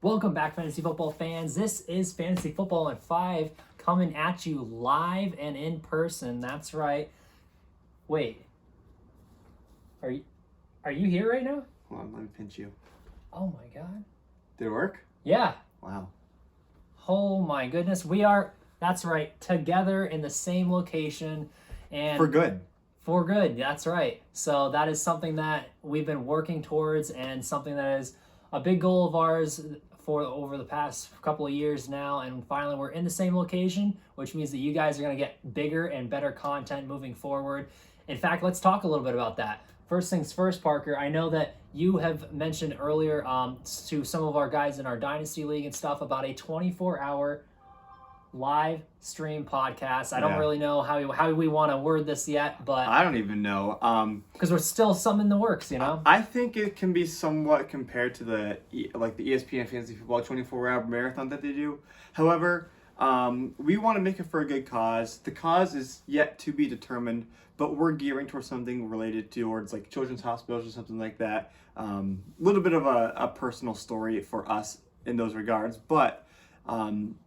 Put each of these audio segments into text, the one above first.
Welcome back, fantasy football fans. This is Fantasy Football in 5 coming at you live and in person. That's right. Wait, are you here right now? Hold on, let me pinch you. Oh my god. Did it work? Yeah. Wow. Oh my goodness. We are, that's right, together in the same location. And For good. For good, that's right. So that is something that we've been working towards and something that is a big goal of ours for over the past couple of years now. And finally, we're in the same location, which means that you guys are going to get bigger and better content moving forward. In fact, let's talk a little bit about that. First things first, Parker, I know that you have mentioned earlier to some of our guys in our Dynasty League and stuff about a 24-hour live stream podcast. I don't really know how we want to word this yet, but I don't even know. Because we're still some in the works, you know. I think it can be somewhat compared to the ESPN Fantasy Football 24-hour marathon that they do. However, we want to make it for a good cause. The cause is yet to be determined, but we're gearing towards something related towards like children's hospitals or something like that. A little bit of a personal story for us in those regards, but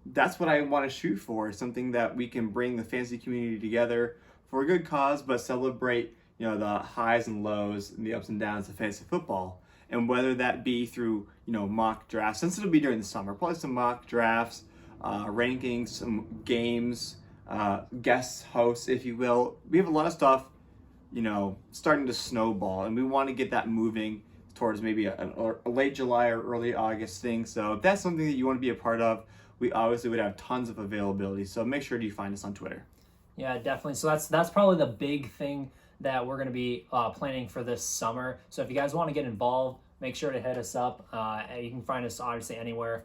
that's what I want to shoot for, something that we can bring the fantasy community together for a good cause, but celebrate, the highs and lows and the ups and downs of fantasy football. And whether that be through, mock drafts, since it'll be during the summer, probably some mock drafts, rankings, some games, guest hosts, if you will. We have a lot of stuff, starting to snowball, and we want to get that moving towards maybe a late July or early August thing. So if that's something that you want to be a part of, we obviously would have tons of availability. So make sure you find us on Twitter. Yeah, definitely. So that's probably the big thing that we're going to be planning for this summer. So if you guys want to get involved, make sure to hit us up. You can find us obviously anywhere.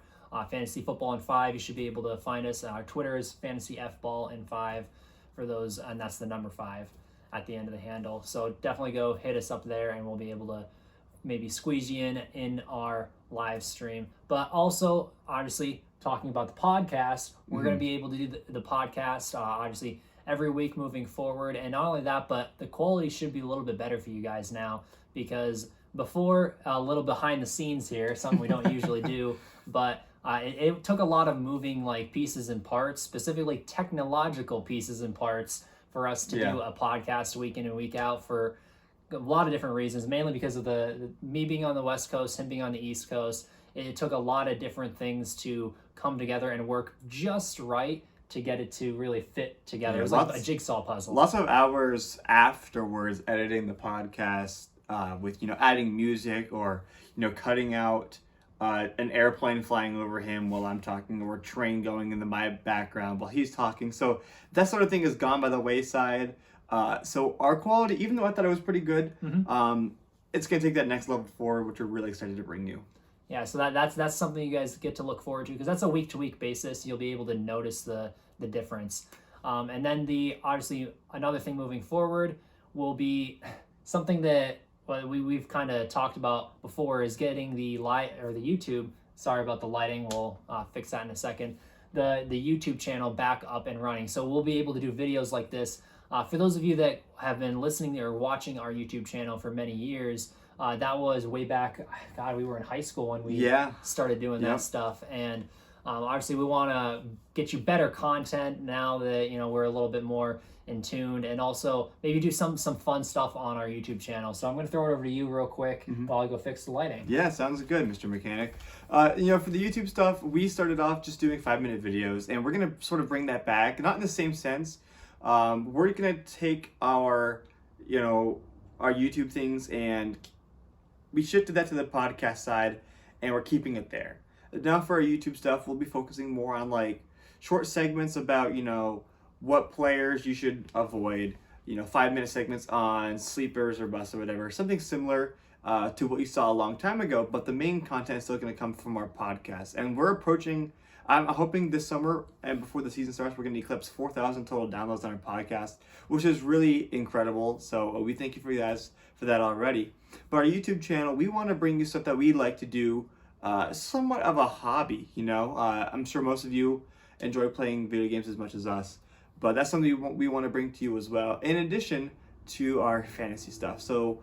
Fantasy Football in 5, you should be able to find us. Our Twitter is Fantasy F-Ball in 5 for those, and that's the number 5 at the end of the handle. So definitely go hit us up there, and we'll be able to maybe squeeze you in our live stream. But also, obviously, talking about the podcast, we're going to be able to do the podcast, obviously, every week moving forward. And not only that, but the quality should be a little bit better for you guys now, because before, a little behind the scenes here, something we don't usually do, but it took a lot of moving pieces and parts, specifically technological pieces and parts, for us to do a podcast week in and week out for a lot of different reasons, mainly because of the me being on the West Coast, him being on the East Coast. It took a lot of different things to come together and work just right to get it to really fit together. It was like a jigsaw puzzle. Lots of hours afterwards editing the podcast with, adding music or, cutting out an airplane flying over him while I'm talking, or a train going in my background while he's talking. So that sort of thing has gone by the wayside. So our quality, even though I thought it was pretty good, it's going to take that next level forward, which we're really excited to bring you. Yeah, so that's something you guys get to look forward to, because that's a week-to-week basis. You'll be able to notice the difference. And then obviously another thing moving forward will be something that we've kind of talked about before, is getting the YouTube. Sorry about the lighting. We'll fix that in a second. The YouTube channel back up and running. So we'll be able to do videos like this. For those of you that have been listening or watching our YouTube channel for many years, that was way back, God, we were in high school when we started doing that stuff. And obviously we want to get you better content now that, we're a little bit more in tune, and also maybe do some fun stuff on our YouTube channel. So I'm going to throw it over to you real quick while I go fix the lighting. Yeah, sounds good, Mr. Mechanic. For the YouTube stuff, we started off just doing 5-minute videos, and we're going to sort of bring that back, not in the same sense. We're going to take our YouTube things, and we shifted that to the podcast side, and we're keeping it there. Now for our YouTube stuff, we'll be focusing more on short segments about, what players you should avoid, 5-minute segments on sleepers or busts or whatever, something similar to what you saw a long time ago, but the main content is still going to come from our podcast. And we're approaching, I'm hoping this summer and before the season starts, we're going to eclipse 4,000 total downloads on our podcast, which is really incredible. So we thank you for you guys for that already. But our YouTube channel, we want to bring you stuff that we like to do, somewhat of a hobby. I'm sure most of you enjoy playing video games as much as us, but that's something we want to bring to you as well, in addition to our fantasy stuff. So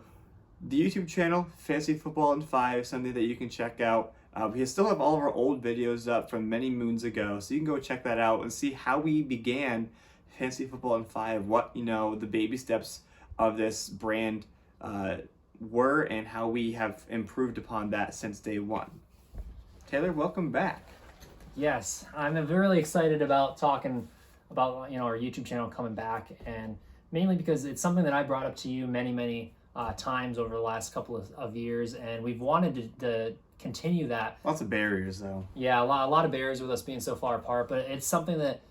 the YouTube channel, Fantasy Football in 5, something that you can check out. We still have all of our old videos up from many moons ago, so you can go check that out and see how we began Fantasy Football in 5, what, the baby steps of this brand were, and how we have improved upon that since day one. Taylor, welcome back. Yes, I'm really excited about talking about our YouTube channel coming back, and mainly because it's something that I brought up to you many times over the last couple of years, and we've wanted to continue that. Lots of barriers, though. Yeah, a lot of barriers with us being so far apart, but it's something that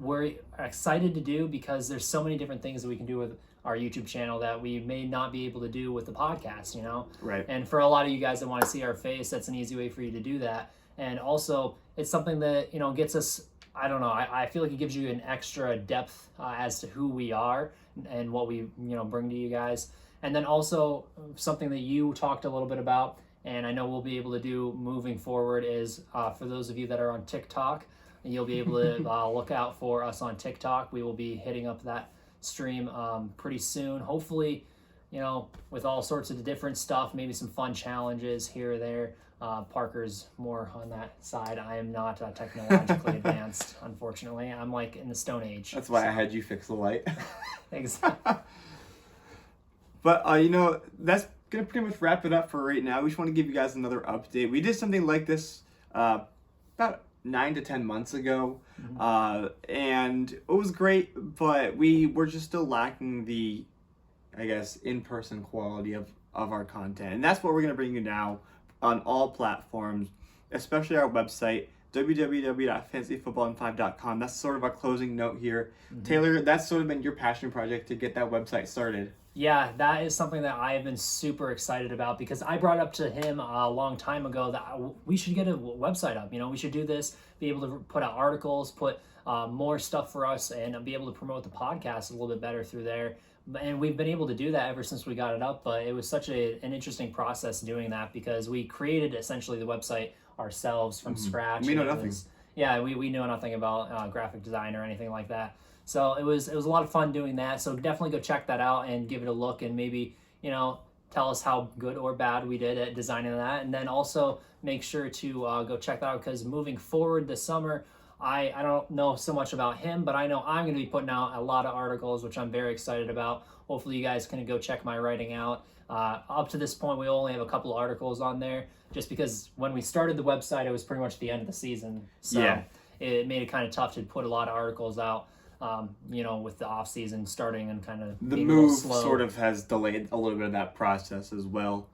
we're excited to do because there's so many different things that we can do with our YouTube channel that we may not be able to do with the podcast, Right. And for a lot of you guys that want to see our face, that's an easy way for you to do that. And also, it's something that, gets us, I don't know, I feel like it gives you an extra depth as to who we are and what we, bring to you guys. And then also, something that you talked a little bit about, and I know we'll be able to do moving forward, is for those of you that are on TikTok, and you'll be able to look out for us on TikTok. We will be hitting up that stream pretty soon. Hopefully, with all sorts of different stuff, maybe some fun challenges here or there. Parker's more on that side. I am not technologically advanced, unfortunately. I'm like in the Stone Age. That's why I had you fix the light. Exactly. But, that's going to pretty much wrap it up for right now. We just want to give you guys another update. We did something like this about 9 to 10 months ago, and it was great, but we were just still lacking the, I guess, in-person quality of our content. And that's what we're going to bring you now on all platforms, especially our website, www.fantasyfootballinfive.com. That's sort of our closing note here. Taylor, that's sort of been your passion project to get that website started. Yeah, that is something that I have been super excited about because I brought up to him a long time ago that we should get a website up. We should do this, be able to put out articles, put more stuff for us, and be able to promote the podcast a little bit better through there. And we've been able to do that ever since we got it up, but it was such an interesting process doing that because we created essentially the website ourselves from scratch. We know nothing. We knew nothing about graphic design or anything like that. So it was a lot of fun doing that. So definitely go check that out and give it a look and maybe, tell us how good or bad we did at designing that. And then also make sure to go check that out because moving forward this summer, I don't know so much about him, but I know I'm going to be putting out a lot of articles, which I'm very excited about. Hopefully you guys can go check my writing out. Up to this point, we only have a couple of articles on there just because when we started the website, it was pretty much the end of the season. So it made it kind of tough to put a lot of articles out. With the off season starting and kind of the being move a little slow. Sort of has delayed a little bit of that process as well.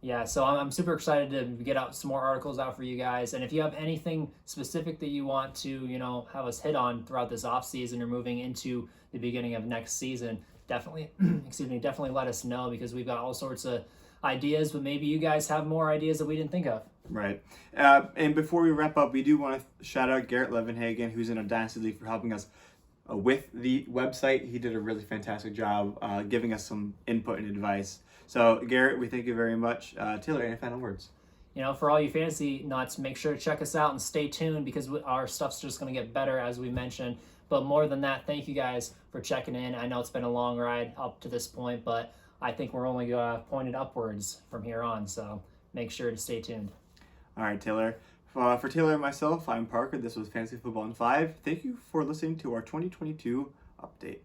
Yeah, so I'm super excited to get out some more articles out for you guys. And if you have anything specific that you want to, have us hit on throughout this off season or moving into the beginning of next season, definitely, definitely let us know because we've got all sorts of ideas, but maybe you guys have more ideas that we didn't think of. Right. And before we wrap up, we do want to shout out Garrett Levenhagen, who's in our Dynasty League, for helping us with the website. He did a really fantastic job giving us some input and advice. So, Garrett, we thank you very much. Taylor, any final words? For all you fantasy nuts, make sure to check us out and stay tuned because our stuff's just going to get better, as we mentioned. But more than that, thank you guys for checking in. I know it's been a long ride up to this point, but I think we're only pointed upwards from here on. So make sure to stay tuned. All right, Taylor. For Taylor and myself, I'm Parker. This was Fantasy Football in 5. Thank you for listening to our 2022 update.